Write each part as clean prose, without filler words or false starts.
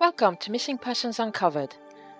Welcome to Missing Persons Uncovered.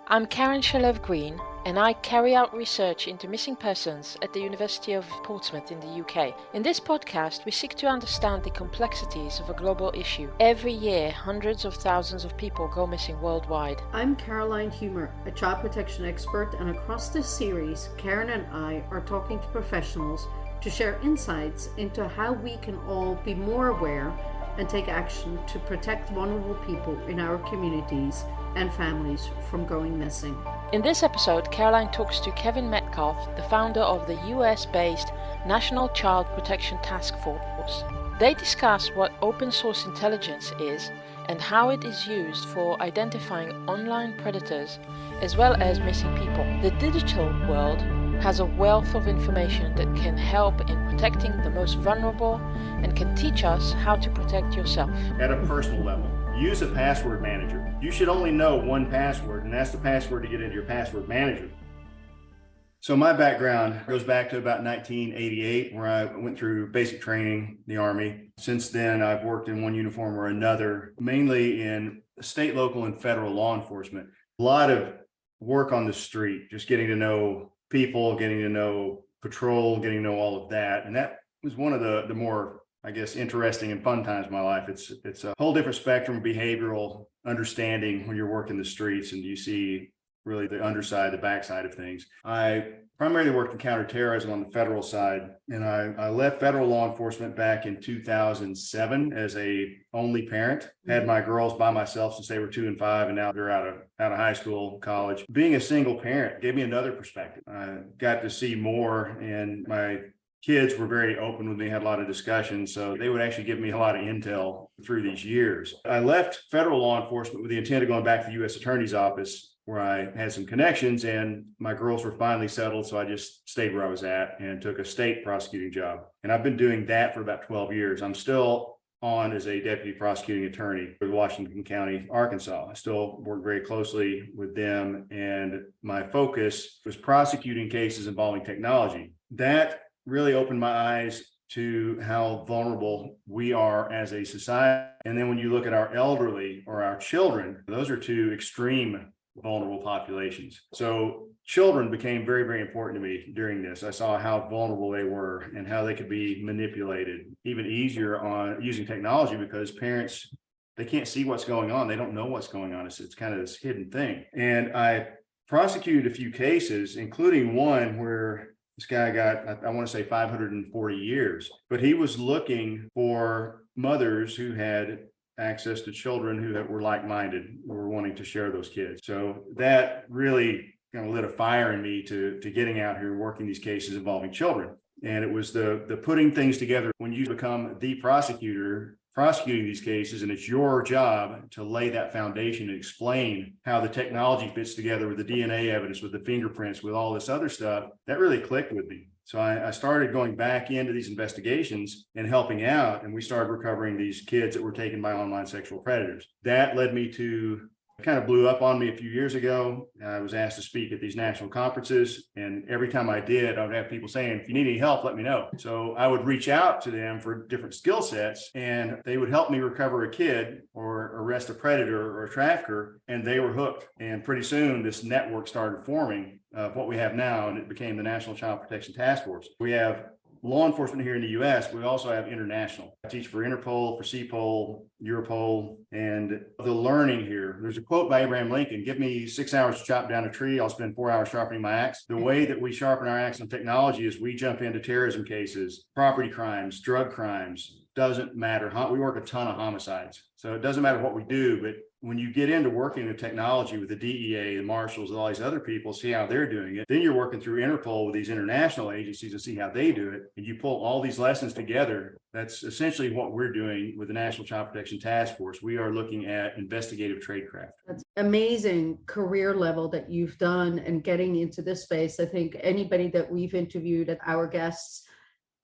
I'm Karen Shalev-Green and I carry out research into missing persons at the University of Portsmouth in the UK. In this podcast, we seek to understand the complexities of a global issue. Every year, hundreds of thousands of people go missing worldwide. I'm Caroline Humer, a child protection expert, and across this series, Karen and I are talking to professionals to share insights into how we can all be more aware and take action to protect vulnerable people in our communities and families from going missing. In this episode, Caroline talks to Kevin Metcalf, the founder of the US-based National Child Protection Task Force. They discuss what open source intelligence is and how it is used for identifying online predators as well as missing people. The digital world has a wealth of information that can help in protecting the most vulnerable and can teach us how to protect yourself. At a personal level, use a password manager. You should only know one password, and that's the password to get into your password manager. So my background goes back to about 1988, where I went through basic training in the Army. Since then, I've worked in one uniform or another, mainly in state, local, and federal law enforcement. A lot of work on the street, just getting to know people, getting to know patrol, getting to know all of that. And that was one of the more, I guess, interesting and fun times of my life. It's a whole different spectrum of behavioral understanding when you're working the streets and you see really the underside, the backside of things. I primarily worked in counterterrorism on the federal side, and I left federal law enforcement back in 2007 as a only parent. Had my girls by myself since they were 2 and 5, and now they're out of high school, college. Being a single parent gave me another perspective. I got to see more, and my kids were very open with me, had a lot of discussions, so they would actually give me a lot of intel through these years. I left federal law enforcement with the intent of going back to the U.S. Attorney's Office, where I had some connections, and my girls were finally settled, so I just stayed where I was at and took a state prosecuting job. And I've been doing that for about 12 years. I'm still on as a deputy prosecuting attorney with Washington County, Arkansas. I still work very closely with them, and my focus was prosecuting cases involving technology. That really opened my eyes to how vulnerable we are as a society. And then when you look at our elderly or our children, those are two extreme vulnerable populations. So children became very, very important to me during this. I saw how vulnerable they were and how they could be manipulated even easier on using technology, because parents, they can't see what's going on. They don't know what's going on. It's kind of this hidden thing. And I prosecuted a few cases, including one where this guy got, I want to say 540 years, but he was looking for mothers who had access to children who were like-minded, who were wanting to share those kids. So that really kind of lit a fire in me to getting out here and working these cases involving children. And it was the putting things together. When you become the prosecutor prosecuting these cases, and it's your job to lay that foundation and explain how the technology fits together with the DNA evidence, with the fingerprints, with all this other stuff, that really clicked with me. So I started going back into these investigations and helping out, and we started recovering these kids that were taken by online sexual predators. That led me to, kind of blew up on me a few years ago. I was asked to speak at these national conferences, and every time I did, I would have people saying, if you need any help, let me know. So I would reach out to them for different skill sets, and they would help me recover a kid or arrest a predator or a trafficker, and they were hooked. And pretty soon this network started forming of what we have now, and it became the National Child Protection Task Force. We have law enforcement here in the U.S., we also have international. I teach for Interpol, for CPOL, Europol, and the learning here. There's a quote by Abraham Lincoln: give me 6 hours to chop down a tree, I'll spend 4 hours sharpening my axe. The way that we sharpen our axe on technology is we jump into terrorism cases, property crimes, drug crimes, doesn't matter. We work a ton of homicides. So it doesn't matter what we do, but when you get into working with technology with the DEA, the marshals, and all these other people, see how they're doing it. Then you're working through Interpol with these international agencies and see how they do it. And you pull all these lessons together. That's essentially what we're doing with the National Child Protection Task Force. We are looking at investigative tradecraft. That's amazing career level that you've done and getting into this space. I think anybody that we've interviewed at our guests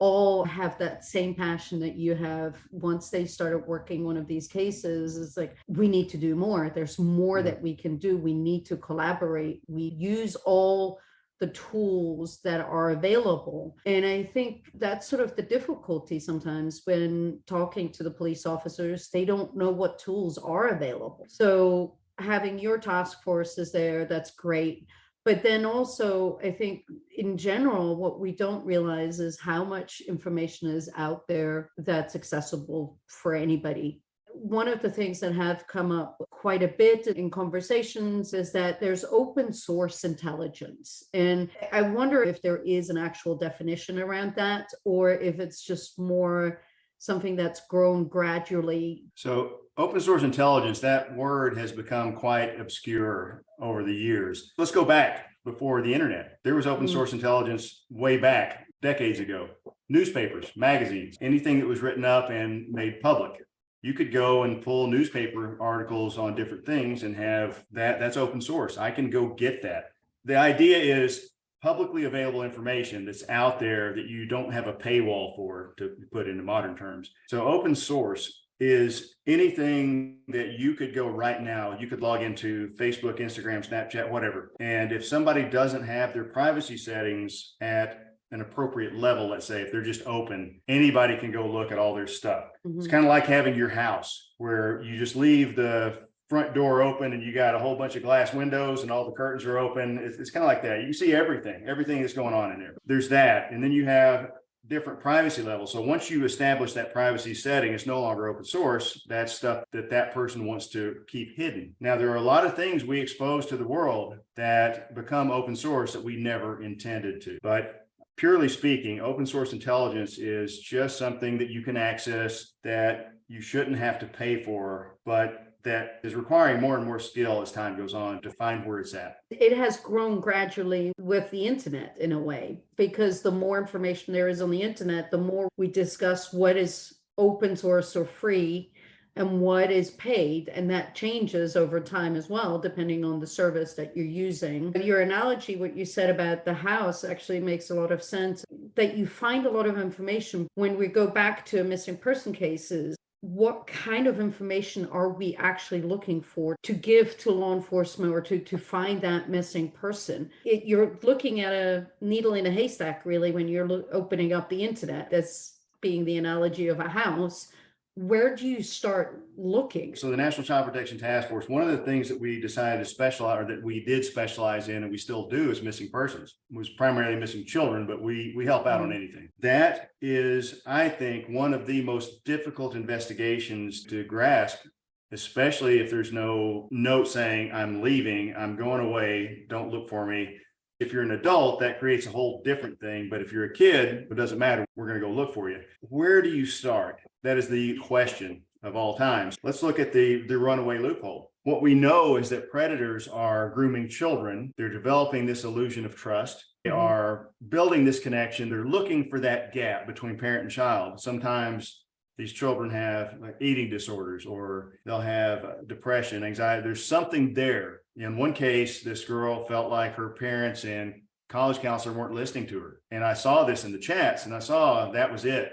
all have that same passion that you have. Once they started working one of these cases, it's like, we need to do more. There's more that we can do. We need to collaborate. We use all the tools that are available. And I think that's sort of the difficulty sometimes when talking to the police officers. They don't know what tools are available. So having your task forces there, that's great. But then also, I think in general, what we don't realize is how much information is out there that's accessible for anybody. One of the things that have come up quite a bit in conversations is that there's open source intelligence. And I wonder if there is an actual definition around that, or if it's just more something that's grown gradually. So open source intelligence, that word has become quite obscure over the years. Let's go back before the internet. There was open source intelligence way back, decades ago. Newspapers, magazines, anything that was written up and made public. You could go and pull newspaper articles on different things and have that's open source. I can go get that. The idea is publicly available information that's out there that you don't have a paywall for, to put into modern terms. So open source is anything that you could go right now. You could log into Facebook, Instagram, Snapchat, whatever. And if somebody doesn't have their privacy settings at an appropriate level, let's say, if they're just open, anybody can go look at all their stuff. It's kind of like having your house where you just leave the front door open and you got a whole bunch of glass windows and all the curtains are open. It's kind of like that. You can see everything that's going on in there. There's that. And then you have different privacy levels. So once you establish that privacy setting, it's no longer open source. That's stuff that person wants to keep hidden. Now, there are a lot of things we expose to the world that become open source that we never intended to. But purely speaking, open source intelligence is just something that you can access that you shouldn't have to pay for, but that is requiring more and more skill as time goes on to find where it's at. It has grown gradually with the internet in a way, because the more information there is on the internet, the more we discuss what is open source or free and what is paid. And that changes over time as well, depending on the service that you're using. Your analogy, what you said about the house, actually makes a lot of sense, that you find a lot of information. When we go back to missing person cases, what kind of information are we actually looking for to give to law enforcement or to find that missing person? You're looking at a needle in a haystack, really, when you're opening up the internet. That's being the analogy of a house. Where do you start looking? So the National Child Protection Task Force, one of the things that we decided to specialize, or that we did specialize in, and we still do, is missing persons. It was primarily missing children, but we help out on anything. That is, I think, one of the most difficult investigations to grasp, especially if there's no note saying, I'm leaving, I'm going away, don't look for me. If you're an adult, that creates a whole different thing. But if you're a kid, it doesn't matter. We're going to go look for you. Where do you start? That is the question of all times. Let's look at the runaway loophole. What we know is that predators are grooming children. They're developing this illusion of trust. They are building this connection. They're looking for that gap between parent and child. Sometimes these children have eating disorders, or they'll have depression, anxiety. There's something there. In one case, this girl felt like her parents and college counselor weren't listening to her. And I saw this in the chats, and I saw that was it.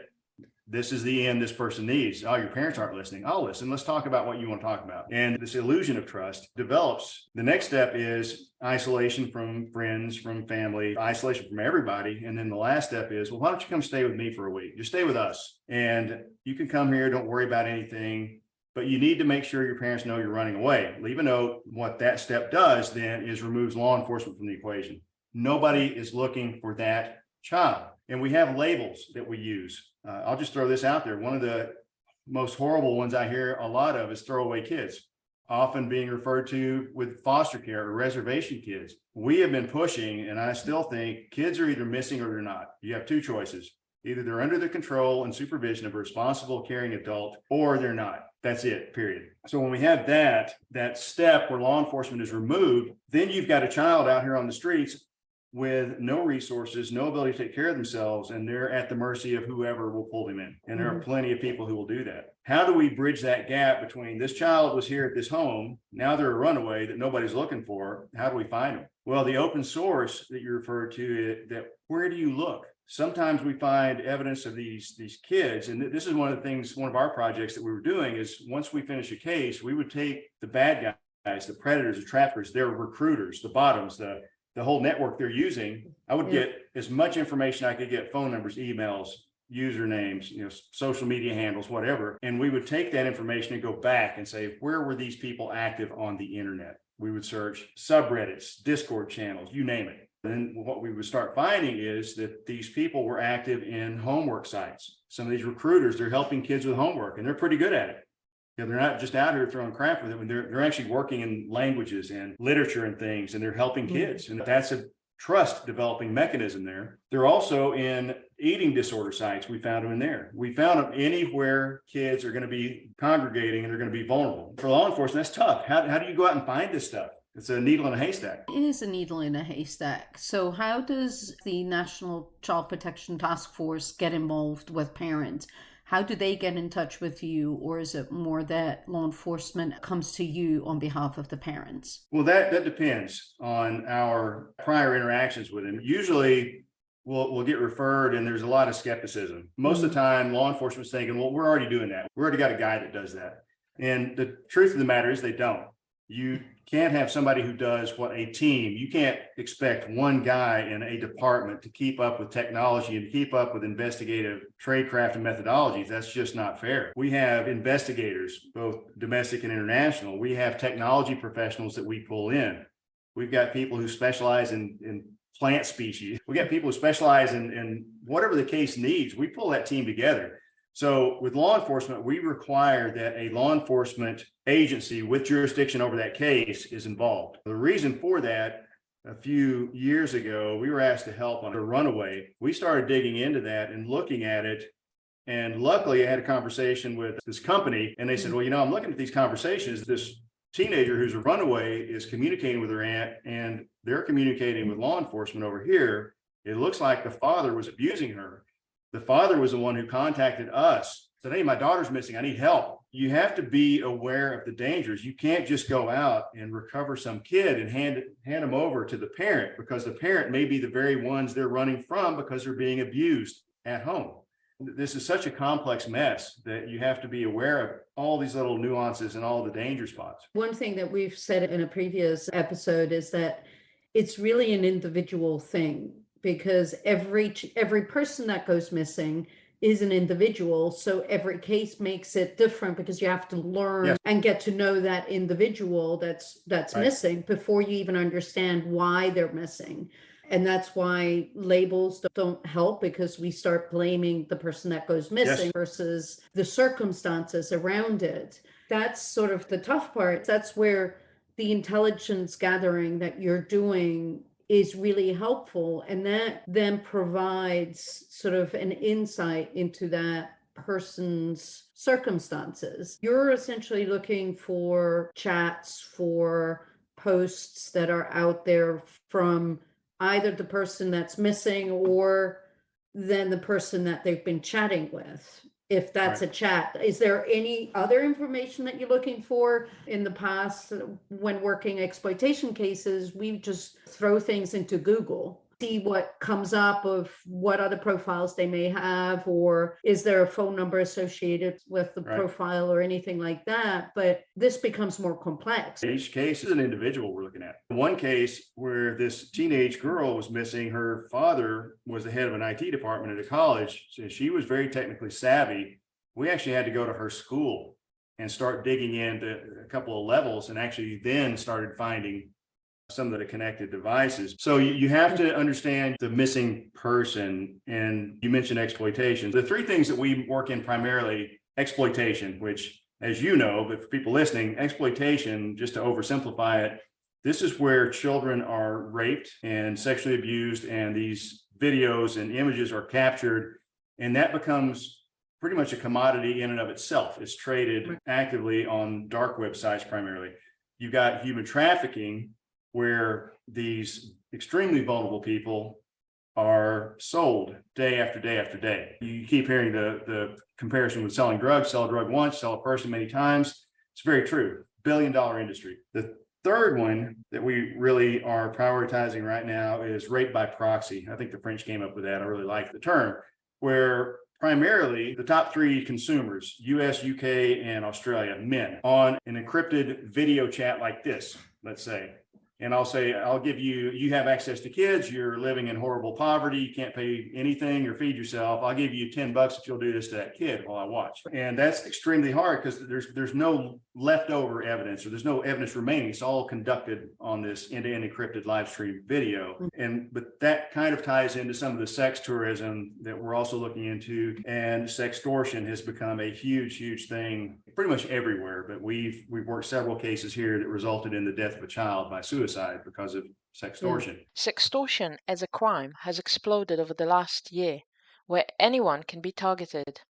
This is the end this person needs. Oh, your parents aren't listening. I'll listen. Let's talk about what you want to talk about. And this illusion of trust develops. The next step is isolation from friends, from family, isolation from everybody. And then the last step is, well, why don't you come stay with me for a week? Just stay with us. And you can come here. Don't worry about anything. But you need to make sure your parents know you're running away. Leave a note. What that step does then is removes law enforcement from the equation. Nobody is looking for that child. And we have labels that we use. I'll just throw this out there. One of the most horrible ones I hear a lot of is throwaway kids, often being referred to with foster care or reservation kids. We have been pushing, and I still think kids are either missing or they're not. You have two choices. Either they're under the control and supervision of a responsible, caring adult, or they're not. That's it, period. So when we have that step where law enforcement is removed, then you've got a child out here on the streets with no resources, no ability to take care of themselves, and they're at the mercy of whoever will pull them in. And there are plenty of people who will do that. How do we bridge that gap between this child was here at this home, now they're a runaway that nobody's looking for? How do we find them? Well, the open source that you referred to, that where do you look? Sometimes we find evidence of these kids, and this is one of the things, one of our projects that we were doing is once we finish a case, we would take the bad guys, the predators, the traffickers, their recruiters, the bottoms, the whole network they're using. I would get as much information I could get, phone numbers, emails, usernames, social media handles, whatever. And we would take that information and go back and say, where were these people active on the internet? We would search subreddits, Discord channels, you name it. And then what we would start finding is that these people were active in homework sites. Some of these recruiters, they're helping kids with homework, and they're pretty good at it. They're not just out here throwing crap with them. They're actually working in languages and literature and things, and they're helping kids. And that's a trust developing mechanism there. They're also in eating disorder sites. We found them in there. We found them anywhere kids are going to be congregating and they're going to be vulnerable. For law enforcement, that's tough. How do you go out and find this stuff? It's a needle in a haystack. It is a needle in a haystack. So how does the National Child Protection Task Force get involved with parents? How do they get in touch with you? Or is it more that law enforcement comes to you on behalf of the parents? Well, that depends on our prior interactions with them. Usually we'll get referred and there's a lot of skepticism. Most of the time, law enforcement's thinking, well, we're already doing that. We already got a guy that does that. And the truth of the matter is they don't. You can't have somebody who does what a team, you can't expect one guy in a department to keep up with technology and keep up with investigative tradecraft and methodologies. That's just not fair. We have investigators, both domestic and international. We have technology professionals that we pull in. We've got people who specialize in plant species. We got people who specialize in whatever the case needs. We pull that team together. So with law enforcement, we require that a law enforcement agency with jurisdiction over that case is involved. The reason for that, a few years ago, we were asked to help on a runaway. We started digging into that and looking at it. And luckily, I had a conversation with this company and they said, well, I'm looking at these conversations. This teenager who's a runaway is communicating with her aunt and they're communicating with law enforcement over here. It looks like the father was abusing her. The father was the one who contacted us, said, hey, my daughter's missing. I need help. You have to be aware of the dangers. You can't just go out and recover some kid and hand them over to the parent, because the parent may be the very ones they're running from because they're being abused at home. This is such a complex mess that you have to be aware of all these little nuances and all the danger spots. One thing that we've said in a previous episode is that it's really an individual thing, because every person that goes missing is an individual. So every case makes it different, because you have to learn and get to know that individual that's right. missing before you even understand why they're missing. And that's why labels don't help, because we start blaming the person that goes missing versus the circumstances around it. That's sort of the tough part. That's where the intelligence gathering that you're doing is really helpful. And that then provides sort of an insight into that person's circumstances. You're essentially looking for chats, for posts that are out there from either the person that's missing or then the person that they've been chatting with. If that's right. A chat, is there any other information that you're looking for? In the past, when working exploitation cases, we just throw things into Google, see what comes up of what other profiles they may have, or is there a phone number associated with the right. profile or anything like that. But this becomes more complex. Each case is an individual we're looking at. One case where this teenage girl was missing, her father was the head of an IT department at a college. So she was very technically savvy. We actually had to go to her school and start digging into a couple of levels, and actually then started finding some of the connected devices. So you have to understand the missing person. And you mentioned exploitation. The three things that we work in primarily: exploitation, which, as you know, but for people listening, exploitation, just to oversimplify it, this is where children are raped and sexually abused, and these videos and images are captured, and that becomes pretty much a commodity in and of itself. It's traded actively on dark websites primarily. You've got human trafficking, where these extremely vulnerable people are sold day after day after day. You keep hearing the comparison with selling drugs: sell a drug once, sell a person many times. It's very true. $billion industry. The third one that we really are prioritizing right now is rape by proxy. I think the French came up with that. I really like the term, where primarily the top three consumers, US, UK, and Australia, men, on an encrypted video chat like this, let's say, and I'll say, I'll give you, you have access to kids, you're living in horrible poverty, you can't pay anything or feed yourself. I'll give you $10 if you'll do this to that kid while I watch. And that's extremely hard because there's no leftover evidence, or there's no evidence remaining. It's all conducted on this end-to-end encrypted live stream video. But that kind of ties into some of the sex tourism that we're also looking into. And sextortion has become a huge thing pretty much everywhere. But we've worked several cases here that resulted in the death of a child by suicide because of sextortion. Sextortion as a crime has exploded over the last year, where anyone can be targeted.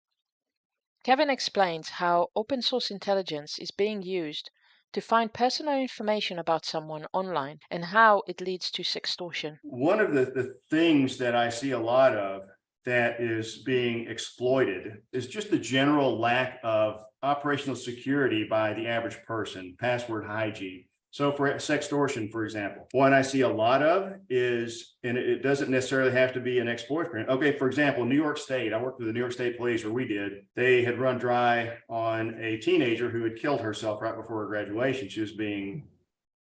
Kevin explains how open source intelligence is being used to find personal information about someone online and how it leads to sextortion. One of the things that I see a lot of that is being exploited is just the general lack of operational security by the average person, password hygiene. So for sextortion, for example, what I see a lot of is, and it doesn't necessarily have to be an ex-boyfriend. Okay, for example, New York State, I worked with the New York State Police, or we did. They had run dry on a teenager who had killed herself right before her graduation. She was being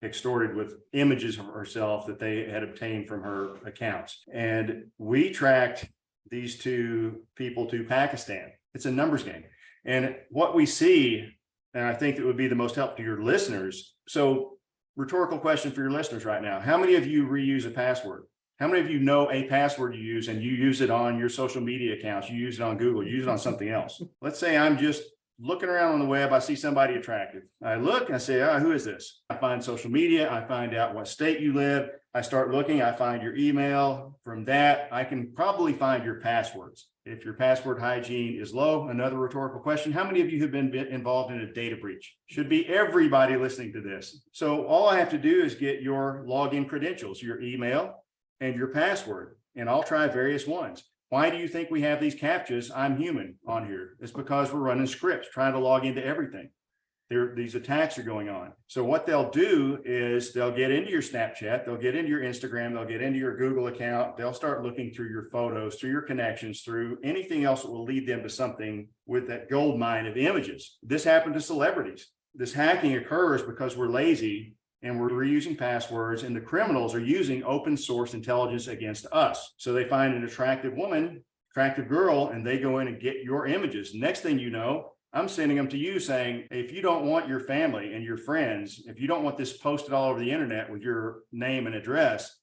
extorted with images of herself that they had obtained from her accounts. And we tracked these two people to Pakistan. It's a numbers game. And what we see, and I think that would be the most helpful to your listeners. So, rhetorical question for your listeners right now. How many of you reuse a password? How many of you know a password you use and you use it on your social media accounts? You use it on Google, you use it on something else. Let's say I'm just looking around on the web. I see somebody attractive. I look and I say, who is this? I find social media. I find out what state you live. I start looking. I find your email. From that, I can probably find your passwords. If your password hygiene is low, another rhetorical question, how many of you have been involved in a data breach? Should be everybody listening to this. So all I have to do is get your login credentials, your email and your password, and I'll try various ones. Why do you think we have these CAPTCHAs, I'm human, on here? It's because we're running scripts, trying to log into everything. These attacks are going on. So what they'll do is they'll get into your Snapchat, they'll get into your Instagram, they'll get into your Google account, they'll start looking through your photos, through your connections, through anything else that will lead them to something with that gold mine of images. This happened to celebrities. This hacking occurs because we're lazy and we're reusing passwords, and the criminals are using open source intelligence against us. So they find an attractive woman, attractive girl, and they go in and get your images. Next thing you know, I'm sending them to you saying, if you don't want your family and your friends, if you don't want this posted all over the internet with your name and address,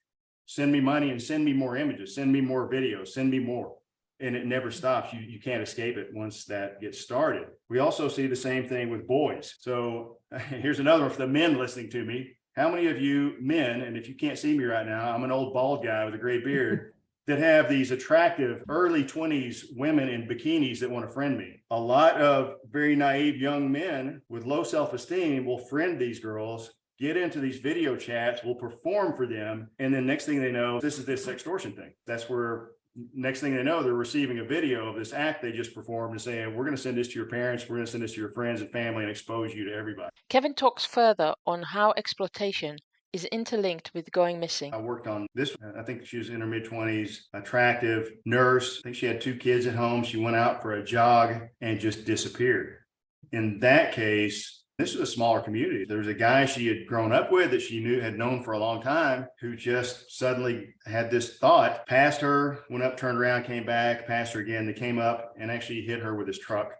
send me money and send me more images, send me more videos, send me more. And it never stops. You can't escape it once that gets started. We also see the same thing with boys. So here's another one for the men listening to me. How many of you men, and if you can't see me right now, I'm an old bald guy with a gray beard, that have these attractive early 20s women in bikinis that want to friend me. A lot of very naive young men with low self-esteem will friend these girls, get into these video chats, will perform for them. And then next thing they know, this is this sextortion thing. That's where next thing they know, they're receiving a video of this act they just performed and saying, we're going to send this to your parents, we're going to send this to your friends and family and expose you to everybody. Kevin talks further on how exploitation is interlinked with going missing. I worked on this. I think she was in her mid-20s, attractive nurse. I think she had 2 kids at home. She went out for a jog and just disappeared. In that case, this was a smaller community. There was a guy she had grown up with that she had known for a long time, who just suddenly had this thought, passed her, went up, turned around, came back, passed her again. They came up and actually hit her with his truck,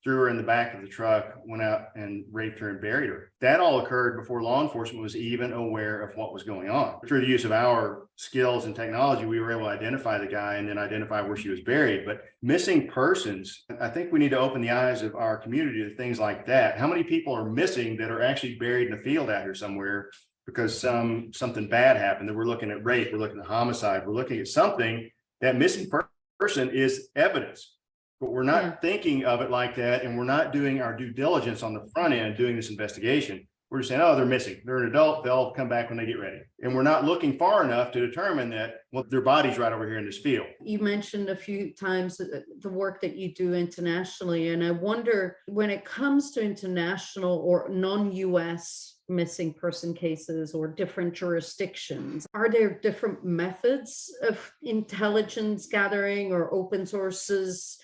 threw her in the back of the truck, went out and raped her and buried her. That all occurred before law enforcement was even aware of what was going on. Through the use of our skills and technology, we were able to identify the guy and then identify where she was buried. But missing persons, I think we need to open the eyes of our community to things like that. How many people are missing that are actually buried in a field out here somewhere because something bad happened? That we're looking at rape, we're looking at homicide, we're looking at something. That missing person is evidence. But we're not thinking of it like that, and we're not doing our due diligence on the front end doing this investigation. We're just saying, oh, they're missing. They're an adult. They'll come back when they get ready. And we're not looking far enough to determine that, well, their body's right over here in this field. You mentioned a few times the work that you do internationally, and I wonder, when it comes to international or non-US missing person cases or different jurisdictions, are there different methods of intelligence gathering or open sources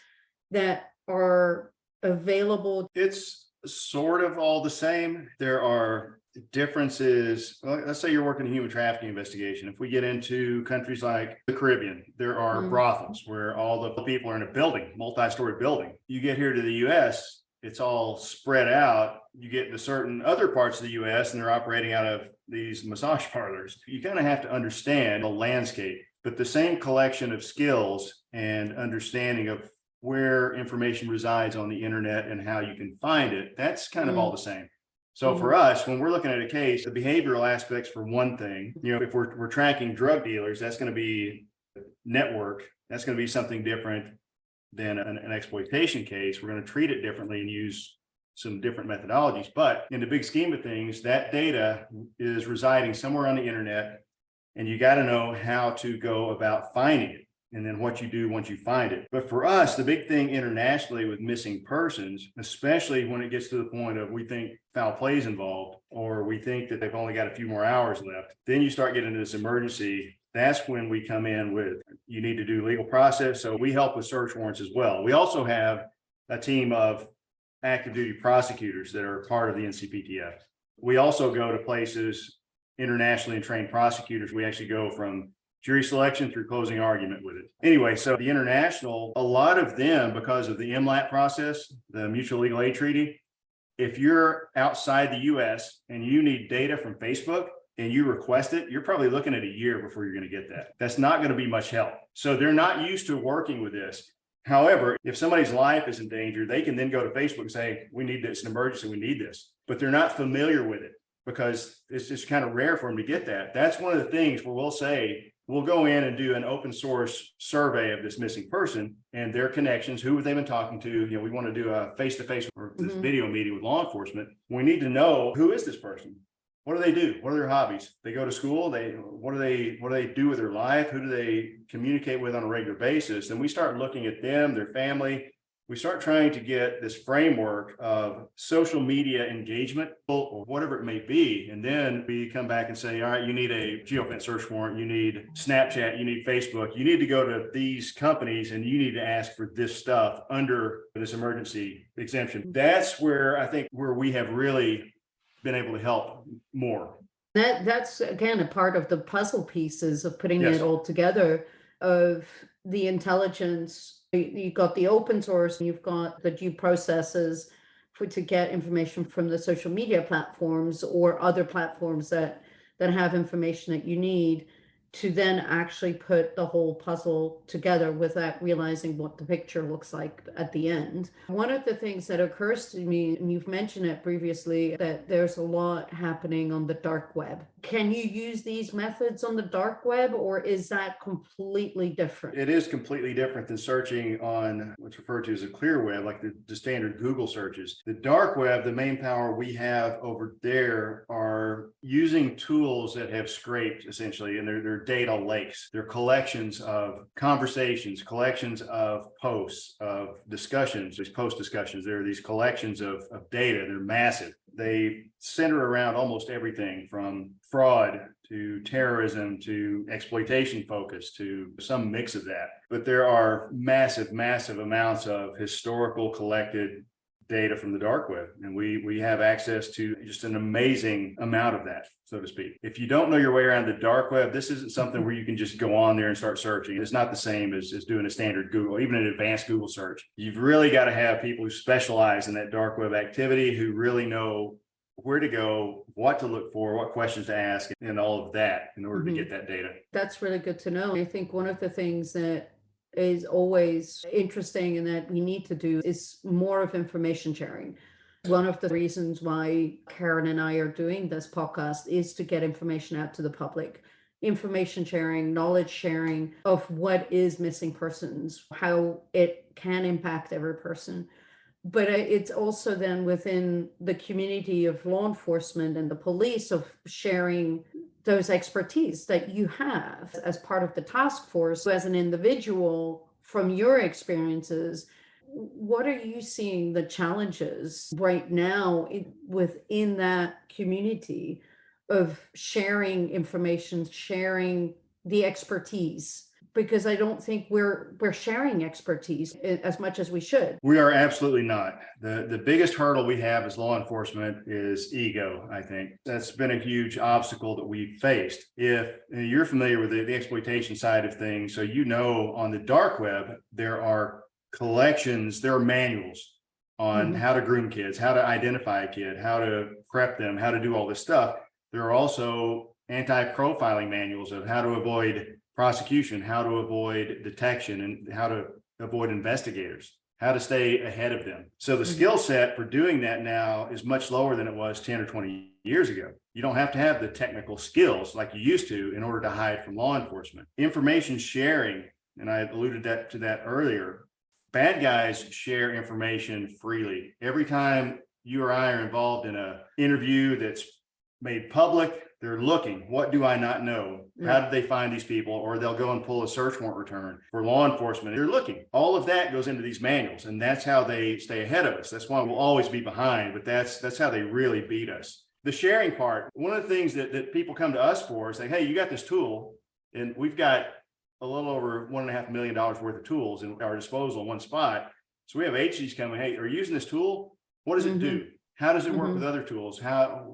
that are available? It's sort of all the same. There are differences. Well, let's say you're working a human trafficking investigation. If we get into countries like the Caribbean, there are brothels where all the people are in a building, multi-story building. You get here to the US, it's all spread out. You get into certain other parts of the US and they're operating out of these massage parlors. You kind of have to understand the landscape, but the same collection of skills and understanding of where information resides on the internet and how you can find it, that's kind of all the same. So for us, when we're looking at a case, the behavioral aspects for one thing, if we're tracking drug dealers, that's going to be network. That's going to be something different than an exploitation case. We're going to treat it differently and use some different methodologies. But in the big scheme of things, that data is residing somewhere on the internet, and you got to know how to go about finding it. And then what you do once you find it. But for us, the big thing internationally with missing persons, especially when it gets to the point of we think foul play is involved, or we think that they've only got a few more hours left, then you start getting into this emergency. That's when we come in with, you need to do legal process. So we help with search warrants as well. We also have a team of active duty prosecutors that are part of the NCPTF. We also go to places internationally and trained prosecutors. We actually go from jury selection through closing argument with it. Anyway, so the international, a lot of them, because of the MLAT process, the Mutual Legal Aid Treaty, if you're outside the US and you need data from Facebook and you request it, you're probably looking at a year before you're going to get that. That's not going to be much help. So they're not used to working with this. However, if somebody's life is in danger, they can then go to Facebook and say, we need this, an emergency, we need this. But they're not familiar with it because it's just kind of rare for them to get that. That's one of the things where we'll say, we'll go in and do an open source survey of this missing person and their connections, who have they been talking to. We want to do a face-to-face or this video meeting with law enforcement. We need to know, who is this person? What do they do? What are their hobbies? They go to school. What do they do with their life? Who do they communicate with on a regular basis? And we start looking at them, their family. We start trying to get this framework of social media engagement or whatever it may be. And then we come back and say, all right, you need a geofence search warrant. You need Snapchat. You need Facebook. You need to go to these companies and you need to ask for this stuff under this emergency exemption. That's where I think where we have really been able to help more. That's again a part of the puzzle pieces of putting it all together, of the intelligence. You've got the open source, and you've got the due processes to get information from the social media platforms or other platforms that have information that you need to then actually put the whole puzzle together without realizing what the picture looks like at the end. One of the things that occurs to me, and you've mentioned it previously, that there's a lot happening on the dark web. Can you use these methods on the dark web, or is that completely different? It is completely different than searching on what's referred to as a clear web, like the standard Google searches. The dark web, the main power we have over there are using tools that have scraped essentially, and they're data lakes. They're collections of conversations, collections of posts, of discussions, these post discussions. There are these collections of data. They're massive. They center around almost everything from fraud to terrorism to exploitation focus to some mix of that. But there are massive, massive amounts of historical collected data from the dark web. And we have access to just an amazing amount of that, so to speak. If you don't know your way around the dark web, this isn't something where you can just go on there and start searching. It's not the same as doing a standard Google, even an advanced Google search. You've really got to have people who specialize in that dark web activity, who really know where to go, what to look for, what questions to ask, and all of that in order to get that data. That's really good to know. I think one of the things that is always interesting and that we need to do is more of information sharing. One of the reasons why Karen and I are doing this podcast is to get information out to the public. Information sharing, knowledge sharing of what is missing persons, how it can impact every person. But it's also then within the community of law enforcement and the police of sharing those expertise that you have as part of the task force. As an individual, from your experiences, what are you seeing the challenges right now within that community of sharing information, sharing the expertise because I don't think we're sharing expertise as much as we should. We are absolutely not. The biggest hurdle we have as law enforcement is ego, I think. That's been a huge obstacle that we've faced. If you're familiar with the exploitation side of things, so you know on the dark web, there are collections, there are manuals on how to groom kids, how to identify a kid, how to prep them, how to do all this stuff. There are also anti-profiling manuals of how to avoid prosecution, how to avoid detection, and how to avoid investigators, how to stay ahead of them. So the skill set for doing that now is much lower than it was 10 or 20 years ago. You don't have to have the technical skills like you used to in order to hide from law enforcement. Information sharing, and I alluded to that earlier, bad guys share information freely. Every time you or I are involved in an interview that's made public, they're looking, what do I not know? How did they find these people? Or they'll go and pull a search warrant return for law enforcement. They're looking. All of that goes into these manuals, and that's how they stay ahead of us. That's why we'll always be behind, but that's how they really beat us. The sharing part, one of the things that people come to us for is say, hey, you got this tool, and we've got a little over $1.5 million worth of tools in our disposal in one spot. So we have agencies coming, hey, are you using this tool? What does it do? How does it work with other tools?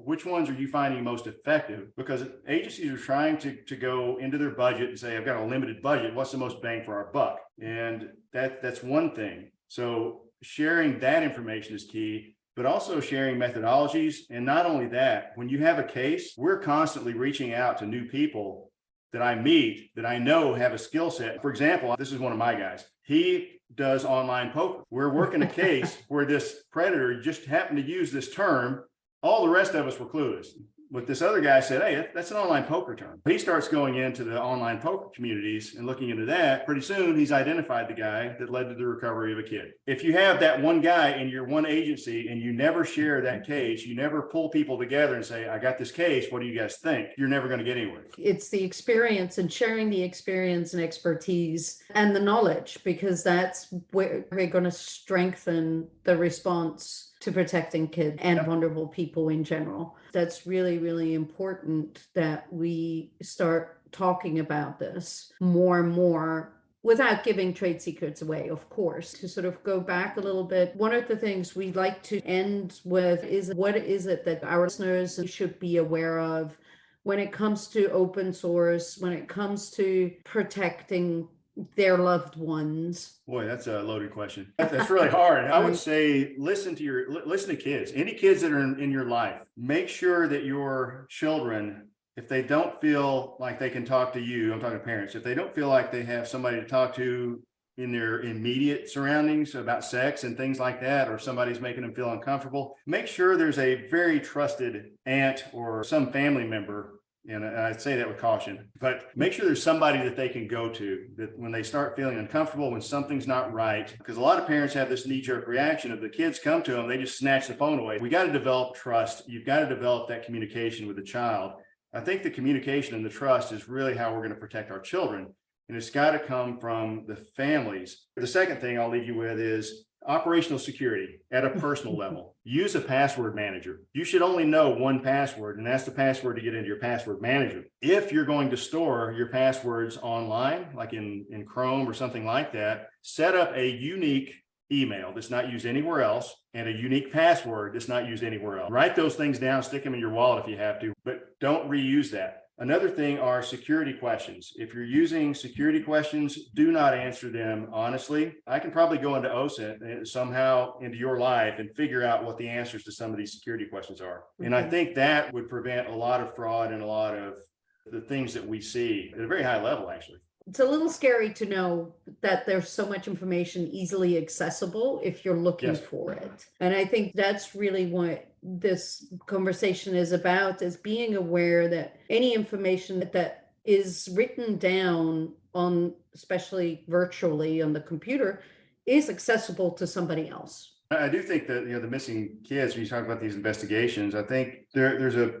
Which ones are you finding most effective? Because agencies are trying to go into their budget and say, I've got a limited budget. What's the most bang for our buck? And that's one thing. So sharing that information is key, but also sharing methodologies. And not only that, when you have a case, we're constantly reaching out to new people that I meet that I know have a skill set. For example, this is one of my guys. He does online poker. We're working a case where this predator just happened to use this term. All the rest of us were clueless. But this other guy said, hey, that's an online poker term. He starts going into the online poker communities and looking into that. Pretty soon, he's identified the guy that led to the recovery of a kid. If you have that one guy in your one agency and you never share that case, you never pull people together and say, I got this case, what do you guys think? You're never going to get anywhere. It's the experience and sharing the experience and expertise and the knowledge, because that's where we're going to strengthen the response to protecting kids and vulnerable people in general. That's really, really important that we start talking about this more and more without giving trade secrets away, of course. To sort of go back a little bit, one of the things we like to end with is what is it that our listeners should be aware of when it comes to open source, when it comes to protecting their loved ones? Boy, that's a loaded question. That's really hard. I would say listen to kids, any kids that are in your life. Make sure that your children, if they don't feel like they can talk to you, I'm talking to parents, if they don't feel like they have somebody to talk to in their immediate surroundings about sex and things like that, or somebody's making them feel uncomfortable, make sure there's a very trusted aunt or some family member. And I'd say that with caution, but make sure there's somebody that they can go to that when they start feeling uncomfortable, when something's not right, because a lot of parents have this knee-jerk reaction of the kids come to them, they just snatch the phone away. We got to develop trust. You've got to develop that communication with the child. I think the communication and the trust is really how we're going to protect our children. And it's got to come from the families. The second thing I'll leave you with is operational security at a personal level. Use a password manager. You should only know one password, and that's the password to get into your password manager. If you're going to store your passwords online, like in Chrome or something like that, set up a unique email that's not used anywhere else and a unique password that's not used anywhere else. Write those things down, stick them in your wallet if you have to, but don't reuse that. Another thing are security questions. If you're using security questions, do not answer them honestly. I can probably go into OSINT and somehow into your life and figure out what the answers to some of these security questions are. And I think that would prevent a lot of fraud and a lot of the things that we see at a very high level, actually. It's a little scary to know that there's so much information easily accessible if you're looking for it. And I think that's really what this conversation is about, is being aware that any information that is written down on, especially virtually on the computer, is accessible to somebody else. I do think that, the missing kids, when you talk about these investigations, I think there's a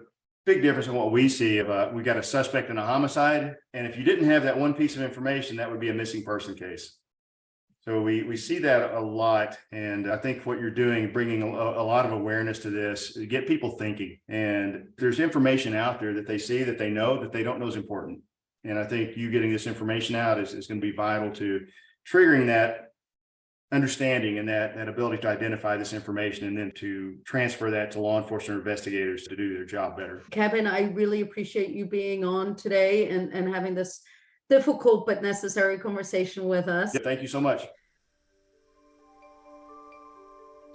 big difference in what we see. We got a suspect in a homicide, and if you didn't have that one piece of information, that would be a missing person case. So we see that a lot, and I think what you're doing, bringing a lot of awareness to this, get people thinking. And there's information out there that they see, that they know, that they don't know is important. And I think you getting this information out is going to be vital to triggering that understanding and that ability to identify this information and then to transfer that to law enforcement investigators to do their job better. Kevin, I really appreciate you being on today and having this difficult but necessary conversation with us. Yeah, thank you so much.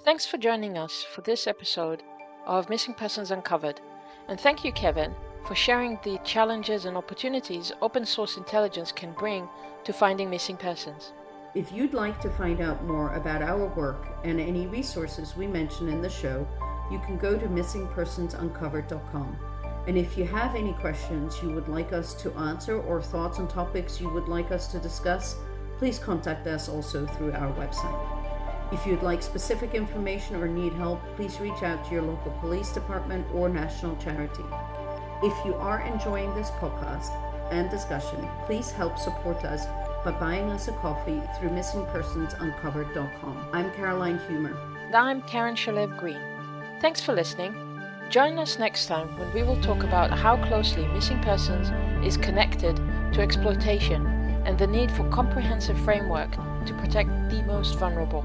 Thanks for joining us for this episode of Missing Persons Uncovered. And thank you, Kevin, for sharing the challenges and opportunities open source intelligence can bring to finding missing persons. If you'd like to find out more about our work and any resources we mention in the show, you can go to missingpersonsuncovered.com. And if you have any questions you would like us to answer or thoughts on topics you would like us to discuss, please contact us also through our website. If you'd like specific information or need help, please reach out to your local police department or national charity. If you are enjoying this podcast and discussion, please help support us by buying us a coffee through missingpersonsuncovered.com. I'm Caroline Humer. And I'm Karen Shalev Green. Thanks for listening. Join us next time when we will talk about how closely missing persons is connected to exploitation and the need for comprehensive framework to protect the most vulnerable.